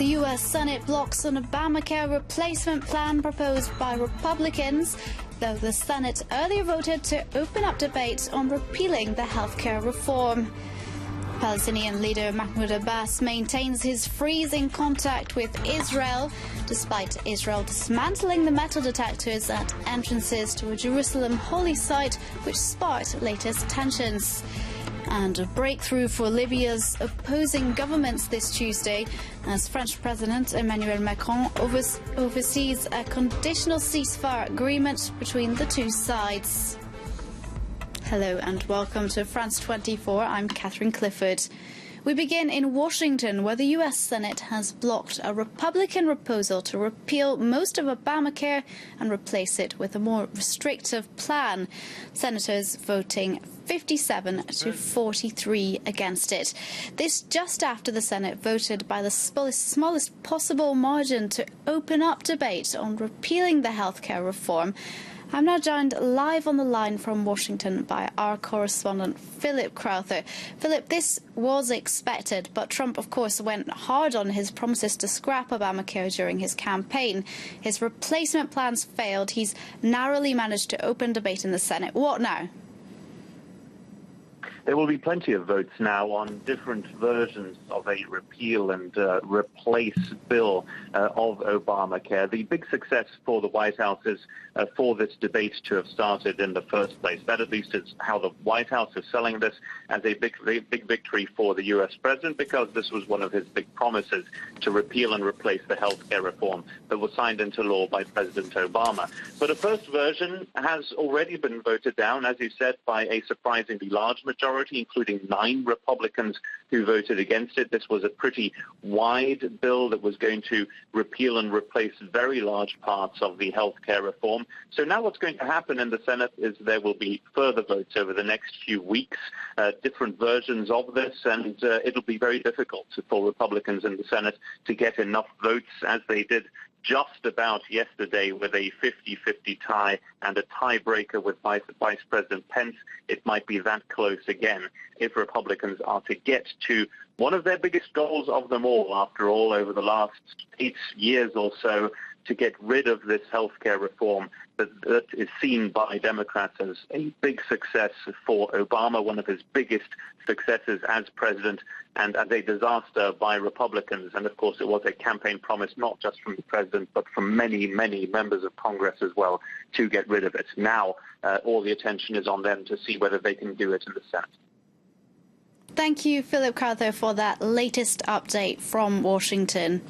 The U.S. Senate blocks an Obamacare replacement plan proposed by Republicans, though the Senate earlier voted to open up debate on repealing the healthcare reform. Palestinian leader Mahmoud Abbas maintains his freezing contact with Israel, despite Israel dismantling the metal detectors at entrances to a Jerusalem holy site, which sparked latest tensions. And a breakthrough for Libya's opposing governments this Tuesday, as French President Emmanuel Macron oversees a conditional ceasefire agreement between the two sides. Hello and welcome to France 24. I'm Catherine Clifford. We begin in Washington, where the U.S. Senate has blocked a Republican proposal to repeal most of Obamacare and replace it with a more restrictive plan. Senators voting 57 to 43 against it. This just after the Senate voted by the smallest possible margin to open up debate on repealing the healthcare reform. I'm now joined live on the line from Washington by our correspondent, Philip Crowther. Philip, this was expected, but Trump, of course, went hard on his promises to scrap Obamacare during his campaign. His replacement plans failed. He's narrowly managed to open debate in the Senate. What now? There will be plenty of votes now on different versions of a repeal and replace bill of Obamacare. The big success for the White House is for this debate to have started in the first place. That at least is how the White House is selling this as a big victory for the U.S. president, because this was one of his big promises, to repeal and replace the health care reform that was signed into law by President Obama. But a first version has already been voted down, as you said, by a surprisingly large majority, including 9 Republicans who voted against it. This was a pretty wide bill that was going to repeal and replace very large parts of the health care reform. So now what's going to happen in the Senate is there will be further votes over the next few weeks, different versions of this, and it'll be very difficult for Republicans in the Senate to get enough votes, as they did just about yesterday with a 50-50 tie and a tiebreaker with Vice President Pence. It might be that close again if Republicans are to get to one of their biggest goals of them all, after all, over the last 8 years or so, to get rid of this health care reform that is seen by Democrats as a big success for Obama, one of his biggest successes as president, and as a disaster by Republicans. And of course, it was a campaign promise, not just from the president, but from many, many members of Congress as well, to get rid of it. Now, all the attention is on them to see whether they can do it in the Senate. Thank you, Philip Crowther, for that latest update from Washington.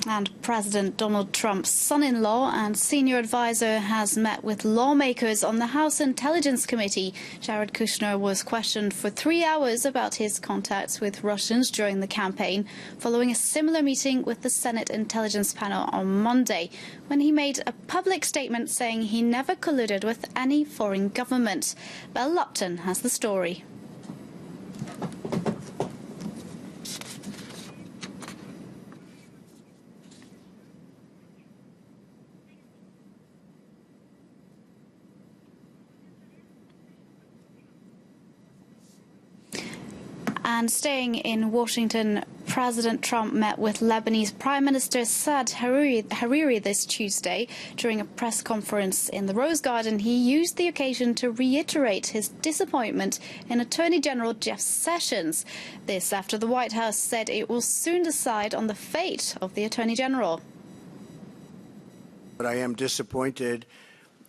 And President Donald Trump's son-in-law and senior advisor has met with lawmakers on the House Intelligence Committee. Jared Kushner was questioned for 3 hours about his contacts with Russians during the campaign, following a similar meeting with the Senate Intelligence Panel on Monday, when he made a public statement saying he never colluded with any foreign government. Belle Lupton has the story. And staying in Washington, President Trump met with Lebanese Prime Minister Saad Hariri this Tuesday. During a press conference in the Rose Garden, he used the occasion to reiterate his disappointment in Attorney General Jeff Sessions. This after the White House said it will soon decide on the fate of the Attorney General. But I am disappointed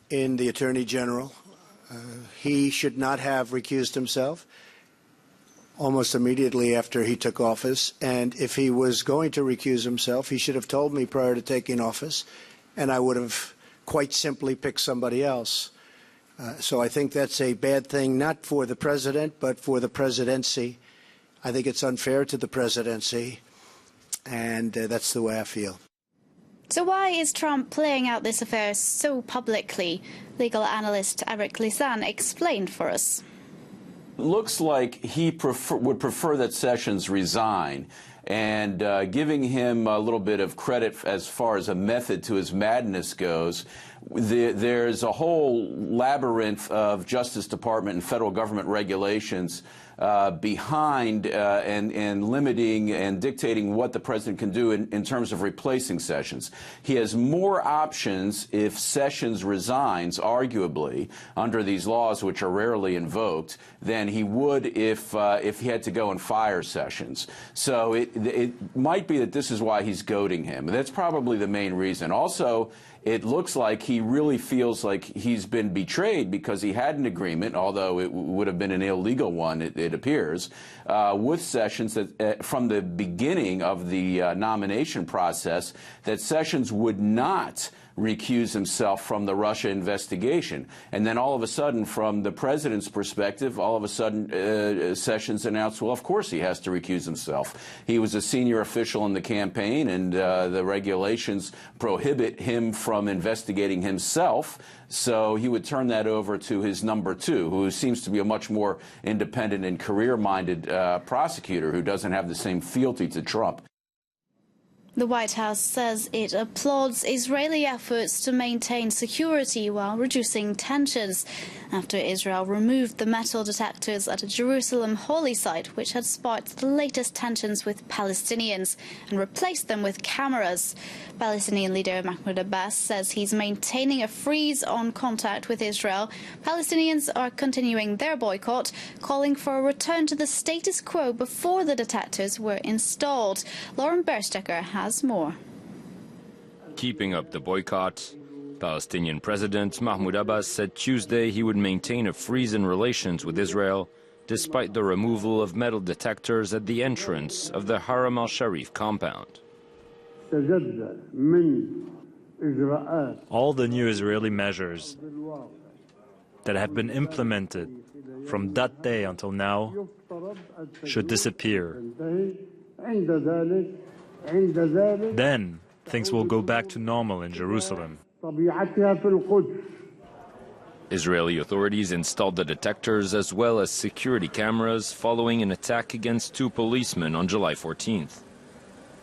in the Attorney General. He should not have recused himself almost immediately after he took office. And if he was going to recuse himself, he should have told me prior to taking office, and I would have quite simply picked somebody else. So I think that's a bad thing, not for the president, but for the presidency. I think it's unfair to the presidency, and that's the way I feel. So why is Trump playing out this affair so publicly? Legal analyst Eric Lisan explained for us. Looks like he would prefer that Sessions resign, and giving him a little bit of credit as far as a method to his madness goes there's a whole labyrinth of Justice Department and federal government regulations behind and limiting and dictating what the president can do in terms of replacing Sessions. He has more options if Sessions resigns, arguably, under these laws, which are rarely invoked, than he would if he had to go and fire Sessions. So it might be that this is why he's goading him. That's probably the main reason. Also, it looks like he really feels like he's been betrayed because he had an agreement, although it would have been an illegal one, it appears, with Sessions that from the beginning of the nomination process, that Sessions would not recuse himself from the Russia investigation. And then all of a sudden, from the president's perspective, all of a sudden Sessions announced, well, of course he has to recuse himself. He was a senior official in the campaign, and the regulations prohibit him from investigating himself. So he would turn that over to his number two, who seems to be a much more independent and career-minded prosecutor who doesn't have the same fealty to Trump. The White House says it applauds Israeli efforts to maintain security while reducing tensions after Israel removed the metal detectors at a Jerusalem holy site, which had sparked the latest tensions with Palestinians, and replaced them with cameras. Palestinian leader Mahmoud Abbas says he's maintaining a freeze on contact with Israel. Palestinians are continuing their boycott, calling for a return to the status quo before the detectors were installed. Lauren Berstecker has more. Keeping up the boycott, Palestinian President Mahmoud Abbas said Tuesday he would maintain a freeze in relations with Israel despite the removal of metal detectors at the entrance of the Haram al-Sharif compound. All the new Israeli measures that have been implemented from that day until now should disappear. Then things will go back to normal in Jerusalem. Israeli authorities installed the detectors as well as security cameras following an attack against two policemen on July 14th.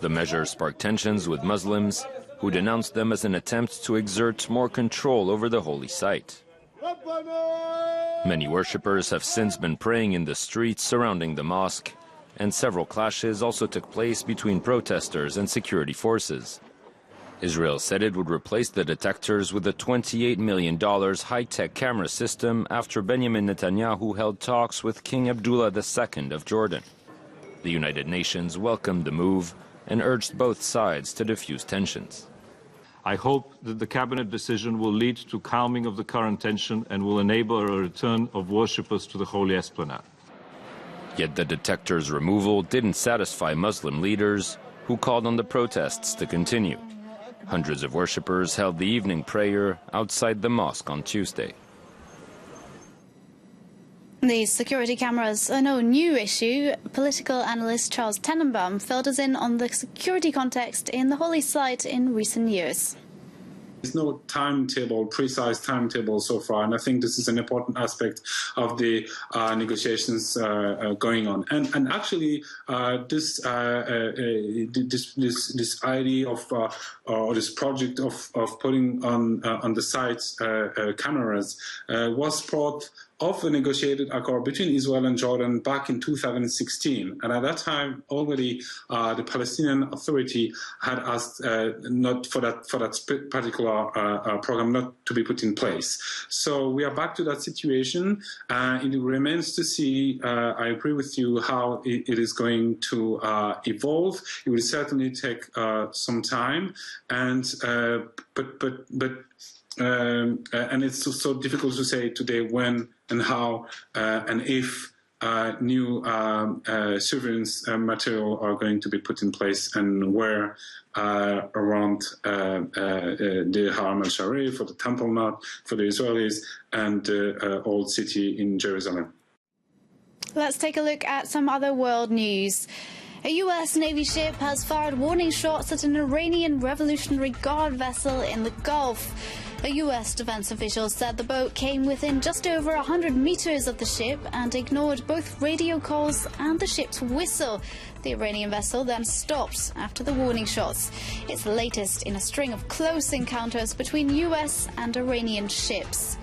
The measure sparked tensions with Muslims, who denounced them as an attempt to exert more control over the holy site. Many worshippers have since been praying in the streets surrounding the mosque, and several clashes also took place between protesters and security forces. Israel said it would replace the detectors with a $28 million high-tech camera system after Benjamin Netanyahu held talks with King Abdullah II of Jordan. The United Nations welcomed the move and urged both sides to diffuse tensions. I hope that the cabinet decision will lead to calming of the current tension and will enable a return of worshippers to the Holy Esplanade. Yet the detectors' removal didn't satisfy Muslim leaders, who called on the protests to continue. Hundreds of worshippers held the evening prayer outside the mosque on Tuesday. These security cameras are no new issue. Political analyst Charles Tenenbaum filled us in on the security context in the holy site in recent years. There's no timetable, precise timetable so far, and I think this is an important aspect of the negotiations going on. And actually, this idea of or this project of putting on the sites cameras was brought of a negotiated accord between Israel and Jordan back in 2016. And at that time, already the Palestinian Authority had asked not for that particular program not to be put in place. So we are back to that situation. It remains to see, I agree with you, how it is going to evolve. It will certainly take some time, and and it's so difficult to say today when and how and if new surveillance material are going to be put in place and where around the Haram al-Sharif, for the Temple Mount, for the Israelis, and the old city in Jerusalem. Let's take a look at some other world news. A U.S. Navy ship has fired warning shots at an Iranian Revolutionary Guard vessel in the Gulf. A U.S. defense official said the boat came within just over 100 meters of the ship and ignored both radio calls and the ship's whistle. The Iranian vessel then stopped after the warning shots. It's the latest in a string of close encounters between U.S. and Iranian ships.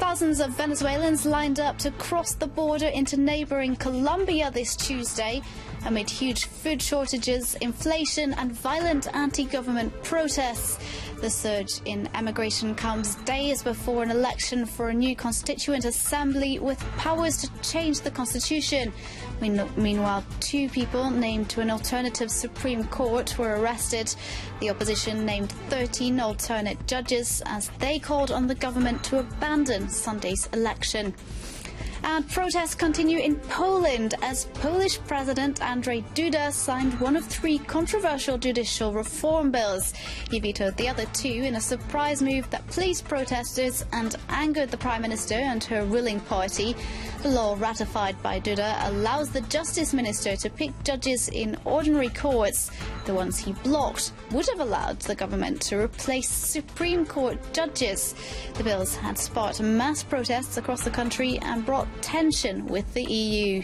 Thousands of Venezuelans lined up to cross the border into neighbouring Colombia this Tuesday amid huge food shortages, inflation and violent anti-government protests. The surge in emigration comes days before an election for a new constituent assembly with powers to change the constitution. Meanwhile, 2 people named to an alternative Supreme Court were arrested. The opposition named 13 alternate judges as they called on the government to abandon Sunday's election. And protests continue in Poland as Polish President Andrzej Duda signed one of 3 controversial judicial reform bills. He vetoed the other 2 in a surprise move that pleased protesters and angered the Prime Minister and her ruling party. The law ratified by Duda allows the Justice Minister to pick judges in ordinary courts. The ones he blocked would have allowed the government to replace Supreme Court judges. The bills had sparked mass protests across the country and brought tension with the EU.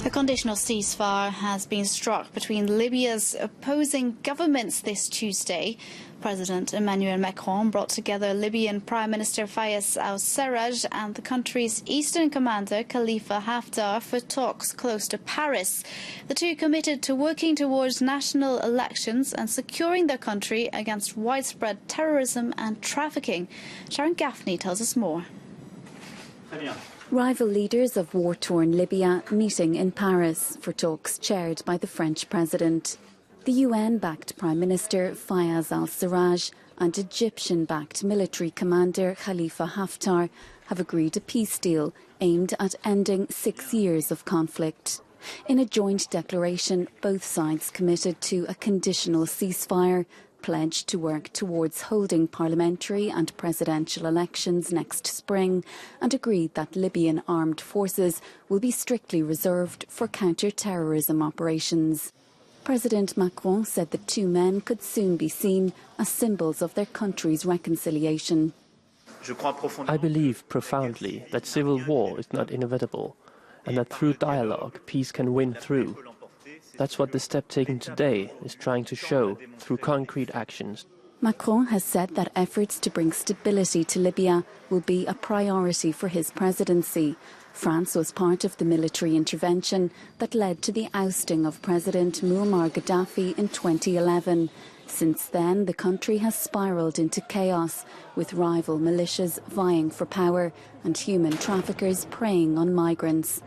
A conditional ceasefire has been struck between Libya's opposing governments this Tuesday. President Emmanuel Macron brought together Libyan Prime Minister Fayez al-Sarraj and the country's eastern commander Khalifa Haftar for talks close to Paris. The 2 committed to working towards national elections and securing their country against widespread terrorism and trafficking. Sharon Gaffney tells us more. Rival leaders of war-torn Libya meeting in Paris for talks chaired by the French president. The UN-backed Prime Minister Fayez al-Sarraj and Egyptian-backed military commander Khalifa Haftar have agreed a peace deal aimed at ending 6 years of conflict. In a joint declaration, both sides committed to a conditional ceasefire, pledged to work towards holding parliamentary and presidential elections next spring, and agreed that Libyan armed forces will be strictly reserved for counter-terrorism operations. President Macron said the 2 men could soon be seen as symbols of their country's reconciliation. I believe profoundly that civil war is not inevitable and that through dialogue peace can win through. That's what the step taken today is trying to show through concrete actions. Macron has said that efforts to bring stability to Libya will be a priority for his presidency. France was part of the military intervention that led to the ousting of President Muammar Gaddafi in 2011. Since then, the country has spiralled into chaos, with rival militias vying for power and human traffickers preying on migrants.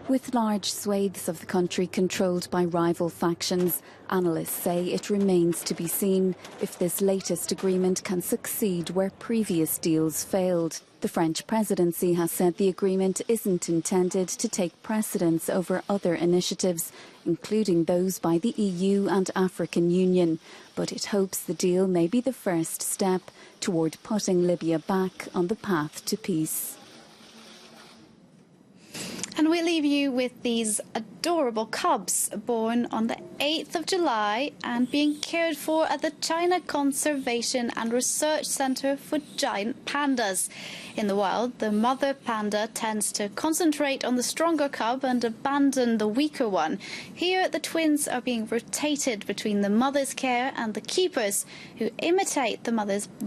With large swathes of the country controlled by rival factions, analysts say it remains to be seen if this latest agreement can succeed where previous deals failed. The French presidency has said the agreement isn't intended to take precedence over other initiatives, including those by the EU and African Union, but it hopes the deal may be the first step toward putting Libya back on the path to peace. And we leave you with these adorable cubs born on the 8th of July and being cared for at the China Conservation and Research Center for Giant Pandas. In the wild, the mother panda tends to concentrate on the stronger cub and abandon the weaker one. Here, the twins are being rotated between the mother's care and the keepers, who imitate the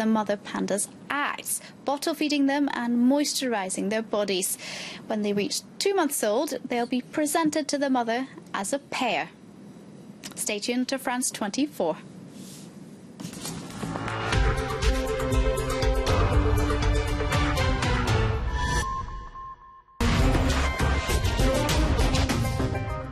mother panda's acts, bottle feeding them and moisturizing their bodies. When they reach 2 months old, they'll be presented to the mother as a pair. Stay tuned to France 24.